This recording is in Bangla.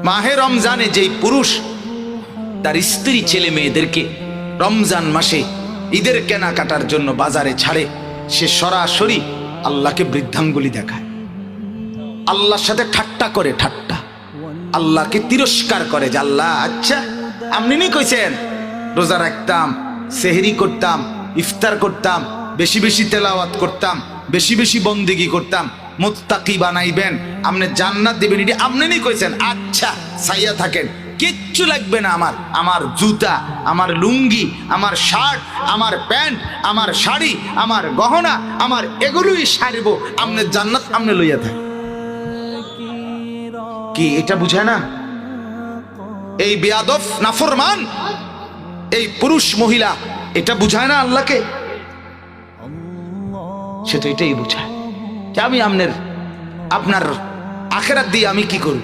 মাহে রমজানে যেই পুরুষ তার স্ত্রী ছেলে মেয়েদেরকে রমজান মাসে ঈদের কেনাকাটার জন্য বাজারে ছাড়ে, সে সরাসরি আল্লাহকে বৃদ্ধাঙ্গুলি দেখায়, আল্লাহর সাথে ঠাট্টা করে, ঠাট্টা, আল্লাহকে তিরস্কার করে যে আল্লাহ আচ্ছা আপনি নি কইছেন রোজা রাখতাম, সেহরি করতাম, ইফতার করতাম, বেশি বেশি তেলাওয়াত করতাম, বেশি বেশি বন্দেগি করতাম, মুত্তাকি বানাইবেন, আপনি জান্নাত দিবেন, এটি আপনি নি কইছেন, আচ্ছা সাইয়া থাকেন, কিচ্ছু লাগবে না আমার, আমার জুতা, আমার লুঙ্গি, আমার শার্ট, আমার প্যান্ট, আমার শাড়ি, আমার গহনা, আমার এগুলোই সারবো, আপনি জান্নাত আপনি লইয়া থাকেন। কি এটা বুঝায় না? এই বেয়াদব নাফরমান এই পুরুষ মহিলা এটা বুঝায় না আল্লাহকে, সেটা এটাই বুঝায় যে আমি আপনার আখেরাত দিয়ে আমি কি করব।